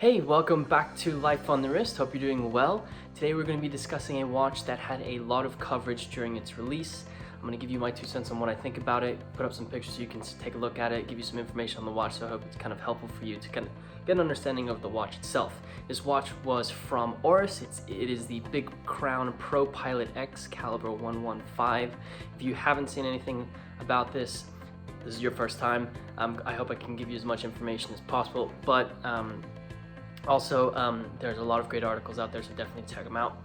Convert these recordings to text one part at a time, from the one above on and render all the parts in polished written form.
Hey, welcome back to Life on the Wrist. Hope you're doing well. Today we're going to be discussing a watch that had a lot of coverage during its release. I'm going to give you my 2 cents on what I think about it, put up some pictures so you can take a look at it, give you some information on the watch, so I hope it's kind of helpful for you to kind of get an understanding of the watch itself. This watch was from Oris. It is the Big Crown ProPilot X Calibre 115. If you haven't seen anything about this is your first time, I hope I can give you as much information as possible, but also, there's a lot of great articles out there, so definitely check them out.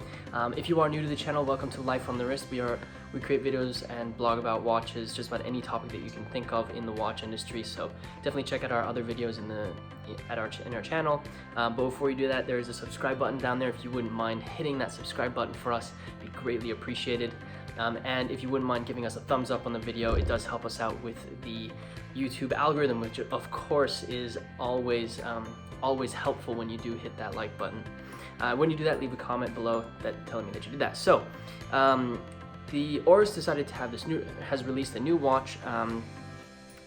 If you are new to the channel, welcome to Life on the Wrist. We create videos and blog about watches, just about any topic that you can think of in the watch industry. So definitely check out our other videos in our channel. But before you do that, there is a subscribe button down there. If you wouldn't mind hitting that subscribe button for us, it'd be greatly appreciated. And if you wouldn't mind giving us a thumbs up on the video, it does help us out with the YouTube algorithm, which of course is always helpful when you do hit that like button. When you do that, leave a comment below telling me that you did that. So, the Oris decided to have has released a new watch,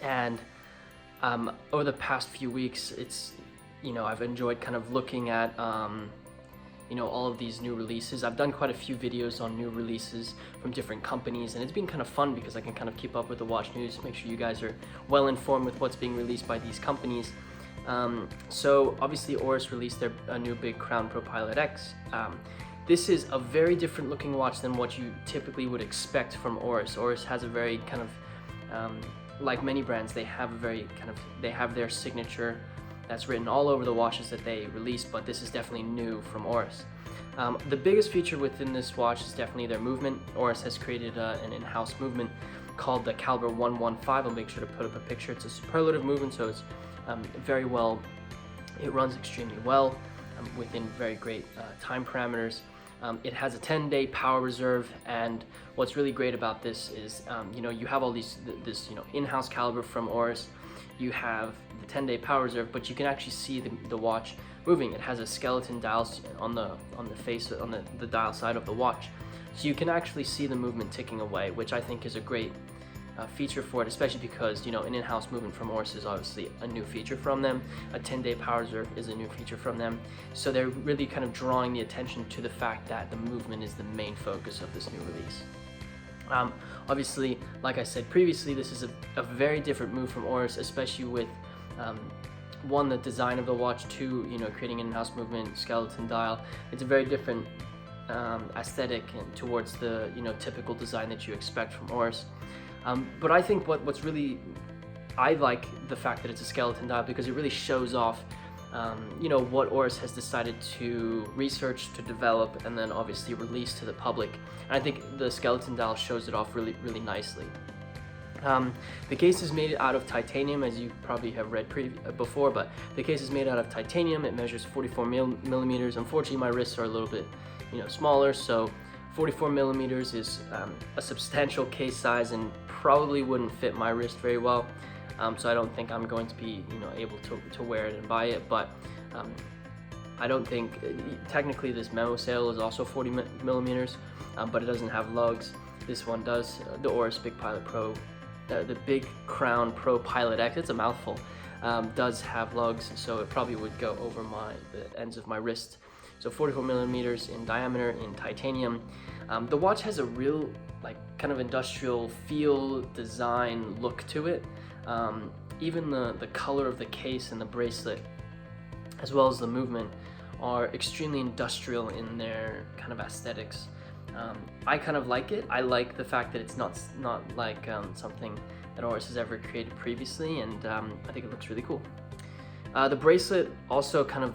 and over the past few weeks, I've enjoyed kind of looking at all of these new releases. I've done quite a few videos on new releases from different companies, and it's been kind of fun because I can kind of keep up with the watch news, make sure you guys are well informed with what's being released by these companies. So obviously Oris released a new Big Crown ProPilot X. This is a very different looking watch than what you typically would expect from Oris. Oris has a very kind of, like many brands, they have their signature that's written all over the watches that they release, but this is definitely new from Oris. The biggest feature within this watch is definitely their movement. Oris has created an in-house movement called the Calibre 115. I'll make sure to put up a picture. It's a superlative movement, so it's very well, it runs extremely well within very great time parameters. It has a 10-day power reserve, and what's really great about this is you have all this in-house caliber from Oris. You have the 10-day power reserve, but you can actually see the watch moving. It has a skeleton dial on the face, on the dial side of the watch, so you can actually see the movement ticking away, which I think is a great feature for it, especially because an in-house movement from Oris is obviously a new feature from them. A 10-day power reserve is a new feature from them, so they're really kind of drawing the attention to the fact that the movement is the main focus of this new release. Obviously, like I said previously, this is a very different move from Oris, especially with one, the design of the watch, 2, creating an in-house movement, skeleton dial. It's a very different aesthetic and towards the typical design that you expect from Oris. But I think I like the fact that it's a skeleton dial because it really shows off what Oris has decided to research, to develop, and then obviously release to the public. And I think the skeleton dial shows it off really, really nicely. The case is made out of titanium, as you probably have read before, but the case is made out of titanium. It measures 44 millimeters. Unfortunately, my wrists are a little bit smaller, so 44 millimeters is a substantial case size and probably wouldn't fit my wrist very well. So I don't think I'm going to be able to wear it and buy it, but I don't think, technically this memo sale is also 40 millimeters, but it doesn't have lugs. This one does. The Oris Big Crown ProPilot X, it's a mouthful, does have lugs, so it probably would go over the ends of my wrist. So 44 millimeters in diameter in titanium. The watch has a real kind of industrial feel, design, look to it. Even the color of the case and the bracelet, as well as the movement, are extremely industrial in their kind of aesthetics. I kind of like it. I like the fact that it's not like something that Oris has ever created previously, and I think it looks really cool. The bracelet also kind of,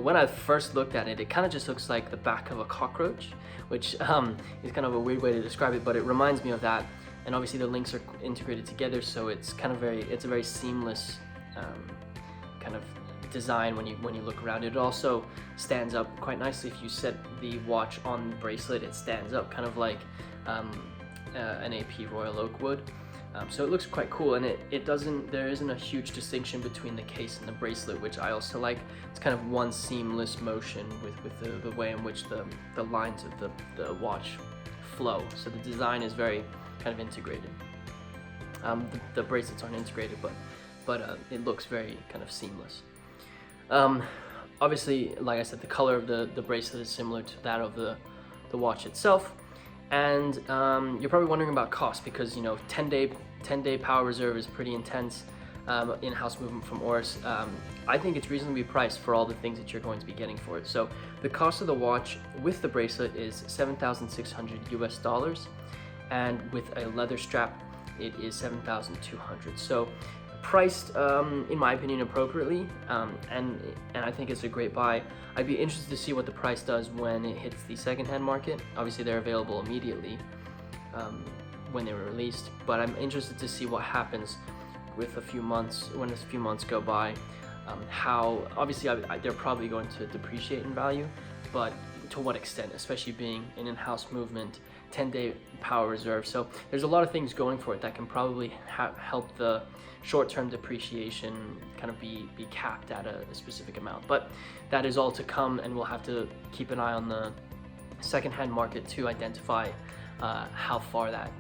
when I first looked at it, it kind of just looks like the back of a cockroach, which is kind of a weird way to describe it, but it reminds me of that. And obviously the links are integrated together, so it's kind of it's a very seamless kind of design when you look around. It also stands up quite nicely. If you set the watch on the bracelet, it stands up kind of like an AP Royal Oak would. So it looks quite cool, and there isn't a huge distinction between the case and the bracelet, which I also like. It's kind of one seamless motion with the way in which the lines of the watch flow. So the design is very kind of integrated. The bracelets aren't integrated, but it looks very kind of seamless. Obviously, like I said, the color of the bracelet is similar to that of the watch itself. And you're probably wondering about cost, because 10-day power reserve is pretty intense. In-house movement from Oris. I think it's reasonably priced for all the things that you're going to be getting for it. So the cost of the watch with the bracelet is $7,600 US, and with a leather strap it is $7,200. So priced in my opinion appropriately, and I think it's a great buy. I'd be interested to see what the price does when it hits the secondhand market. Obviously they're available immediately when they were released, but I'm interested to see what happens with a few months go by. How obviously they're probably going to depreciate in value, but to what extent, especially being an in-house movement, 10-day power reserve. So there's a lot of things going for it that can probably help the short-term depreciation kind of be capped at a specific amount. But that is all to come, and we'll have to keep an eye on the second-hand market to identify how far that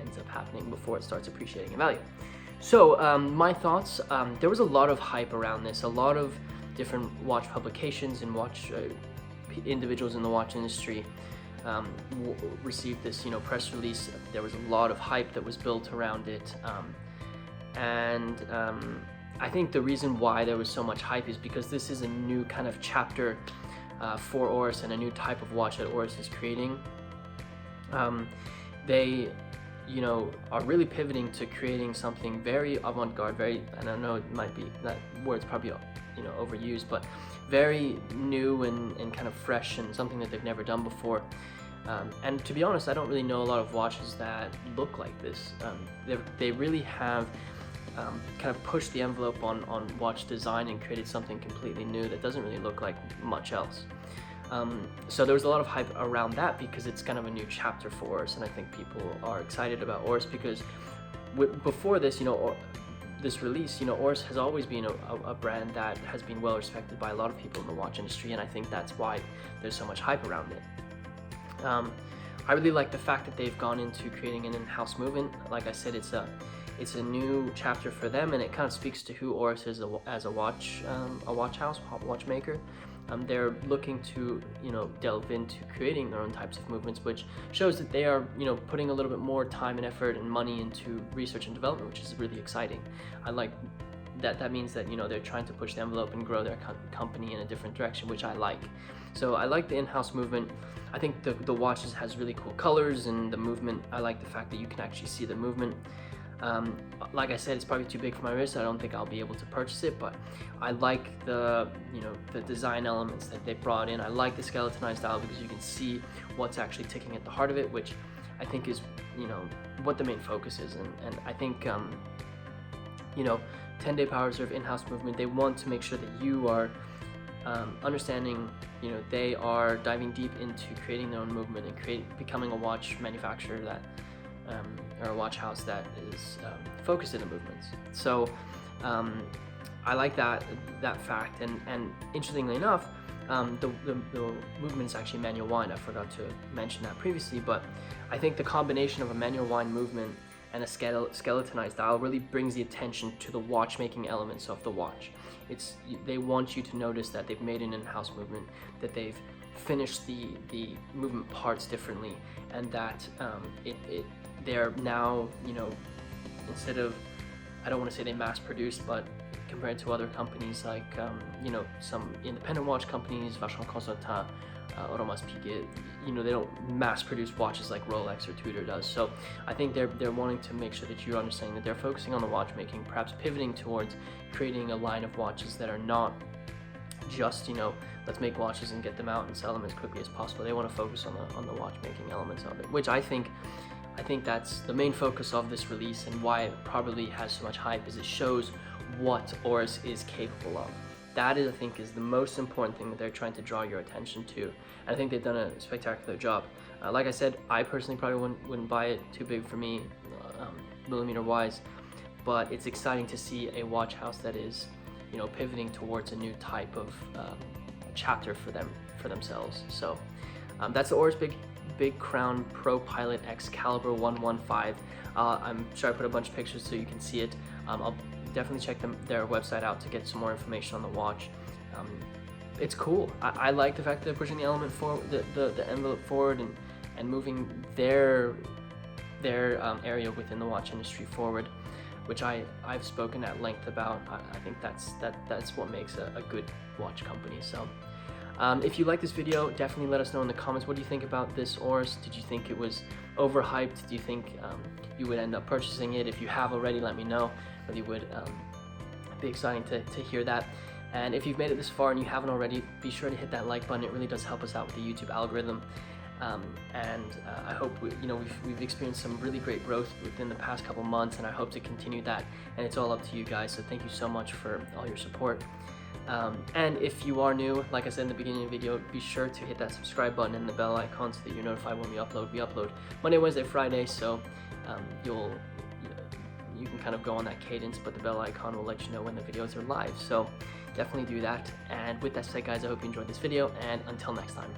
ends up happening before it starts appreciating in value. So my thoughts, there was a lot of hype around this. A lot of different watch publications and watch individuals in the watch industry received this press release. There was a lot of hype that was built around it, and I think the reason why there was so much hype is because this is a new kind of chapter for Oris, and a new type of watch that Oris is creating. They are really pivoting to creating something very avant-garde, and I know it might be, that word's probably overused, but very new and kind of fresh, and something that they've never done before. And to be honest, I don't really know a lot of watches that look like this. They really have kind of pushed the envelope on watch design and created something completely new that doesn't really look like much else. So there was a lot of hype around that because it's kind of a new chapter for Oris, and I think people are excited about Oris because before this, this release, Oris has always been a brand that has been well respected by a lot of people in the watch industry, and I think that's why there's so much hype around it. I really like the fact that they've gone into creating an in-house movement. Like I said, it's a new chapter for them, and it kind of speaks to who Oris is as a watch house, watchmaker. They're looking to delve into creating their own types of movements, which shows that they are putting a little bit more time and effort and money into research and development, which is really exciting. I like that. That means that they're trying to push the envelope and grow their company in a different direction, which I like. So I like the in-house movement. I think the watch has really cool colors, and the movement, I like the fact that you can actually see the movement. Like I said, it's probably too big for my wrist. I don't think I'll be able to purchase it, but I like the design elements that they brought in. I like the skeletonized dial because you can see what's actually ticking at the heart of it, which I think is what the main focus is. And I think 10-day power reserve, in-house movement, they want to make sure that you are understanding, they are diving deep into creating their own movement and becoming a watch manufacturer that or a watch house that is focused in the movements. So I like that fact, and interestingly enough, the movement is actually manual wind. I forgot to mention that previously, but I think the combination of a manual wind movement and a skeletonized dial really brings the attention to the watchmaking elements of the watch. They want you to notice that they've made an in-house movement, that they've finished the movement parts differently, and that they're now, instead of, I don't want to say they mass produced, but compared to other companies like, some independent watch companies, Vacheron Constantin, Audemars Piguet, they don't mass produce watches like Rolex or Tudor does. So I think they're wanting to make sure that you're understanding that they're focusing on the watchmaking, perhaps pivoting towards creating a line of watches that are not just, let's make watches and get them out and sell them as quickly as possible. They want to focus on the watchmaking elements of it, which I think that's the main focus of this release, and why it probably has so much hype, is it shows what Oris is capable of. That is, I think, is the most important thing that they're trying to draw your attention to. And I think they've done a spectacular job. Like I said, I personally probably wouldn't buy it, too big for me, millimeter wise, but it's exciting to see a watch house that is, pivoting towards a new type of chapter for themselves. So that's the Oris Big Crown ProPilot X Calibre 115. I'm sure I put a bunch of pictures so you can see it. I'll definitely check their website out to get some more information on the watch. it's cool. I like the fact that they're pushing the element forward, the envelope forward, and moving their area within the watch industry forward, which I've spoken at length about. I think that's what makes a good watch company. So if you like this video, definitely let us know in the comments. What do you think about this Oris? Did you think it was overhyped? Do you think you would end up purchasing it? If you have already, let me know. Really would be exciting to hear that. And if you've made it this far and you haven't already, be sure to hit that like button. It really does help us out with the YouTube algorithm. I hope we've experienced some really great growth within the past couple months, and I hope to continue that. And it's all up to you guys. So thank you so much for all your support. And if you are new, like I said in the beginning of the video, be sure to hit that subscribe button and the bell icon so that you're notified when we upload. We upload Monday, Wednesday, Friday, so you can kind of go on that cadence, but the bell icon will let you know when the videos are live. So definitely do that. And with that said, guys, I hope you enjoyed this video, and until next time.